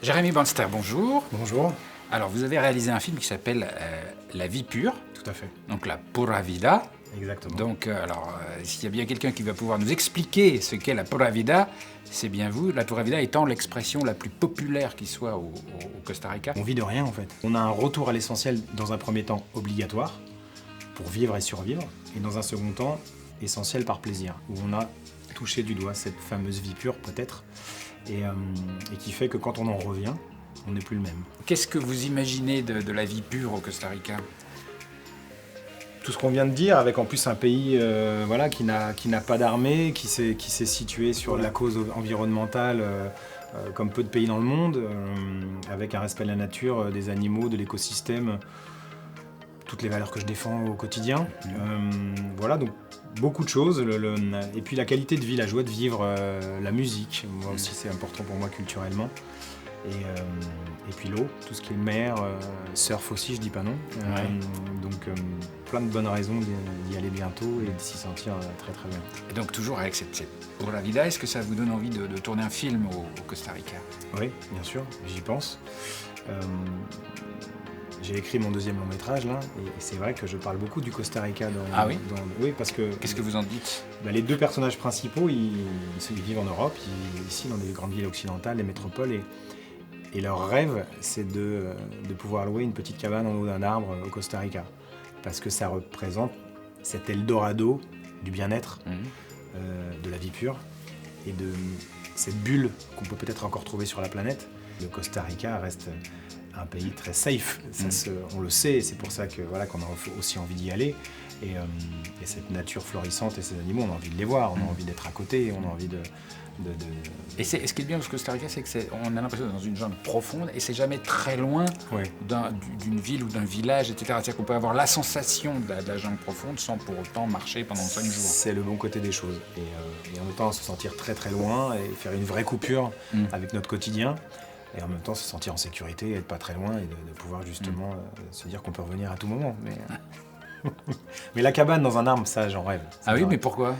Jérémy Banster, bonjour. Bonjour. Alors, vous avez réalisé un film qui s'appelle La vie pure. Tout à fait. Donc, la pura vida. Exactement. Donc, s'il y a bien quelqu'un qui va pouvoir nous expliquer ce qu'est la pura vida, c'est bien vous. La pura vida étant l'expression la plus populaire qui soit au Costa Rica. On vit de rien en fait. On a un retour à l'essentiel dans un premier temps obligatoire pour vivre et survivre, et dans un second temps essentiel par plaisir, où on a touché du doigt cette fameuse vie pure peut-être, et qui fait que quand on en revient, on n'est plus le même. Qu'est-ce que vous imaginez de la vie pure au Costa Rica ? Tout ce qu'on vient de dire, avec en plus un pays qui n'a pas d'armée, qui s'est situé sur la cause environnementale comme peu de pays dans le monde, avec un respect de la nature, des animaux, de l'écosystème, toutes les valeurs que je défends au quotidien. Voilà, donc beaucoup de choses. Et puis la qualité de vie, la joie de vivre, la musique, moi aussi c'est important pour moi culturellement. Et puis l'eau, tout ce qui est mer, surf aussi, je dis pas non. Donc plein de bonnes raisons d'y aller bientôt et de s'y sentir très très bien. Et donc toujours avec cette pura vida, est-ce que ça vous donne envie de tourner un film au Costa Rica ? Oui, bien sûr, j'y pense. J'ai écrit mon deuxième long métrage là, et c'est vrai que je parle beaucoup du Costa Rica oui, parce que... Qu'est-ce que vous en dites ? Les deux personnages principaux, ils vivent en Europe, ici dans des grandes villes occidentales, les métropoles, et leur rêve, c'est de pouvoir louer une petite cabane en haut d'un arbre au Costa Rica. Parce que ça représente cet Eldorado du bien-être, de la vie pure, et de cette bulle qu'on peut peut-être encore trouver sur la planète. Le Costa Rica reste un pays très safe, on le sait, et c'est pour ça qu'on a aussi envie d'y aller. Et cette nature florissante et ces animaux, on a envie de les voir, on a envie d'être à côté, on a envie de... Et ce qui est bien au Costa Rica, c'est qu'on a l'impression d'être dans une jungle profonde et c'est jamais très loin d'une ville ou d'un village, etc. C'est-à-dire qu'on peut avoir la sensation de la jungle profonde sans pour autant marcher pendant 5 jours. C'est le bon côté des choses. Et en même temps se sentir très très loin et faire une vraie coupure avec notre quotidien. Et en même temps se sentir en sécurité et être pas très loin et de pouvoir justement se dire qu'on peut revenir à tout moment. Mais la cabane dans un arbre, ça j'en rêve. Ah oui, mais pourquoi ?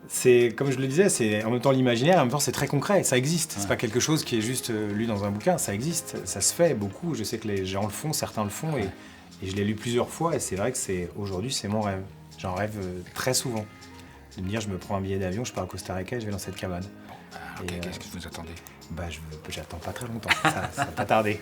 C'est, comme je le disais, c'est en même temps l'imaginaire, en même temps c'est très concret, ça existe. C'est pas quelque chose qui est juste lu dans un bouquin, ça existe, ça se fait beaucoup. Je sais que les gens le font, certains le font, et je l'ai lu plusieurs fois, et c'est vrai que aujourd'hui c'est mon rêve. J'en rêve très souvent. De me dire, je me prends un billet d'avion, je pars au Costa Rica et je vais dans cette cabane. Qu'est-ce que vous attendez ? J'attends pas très longtemps, ça va pas tarder.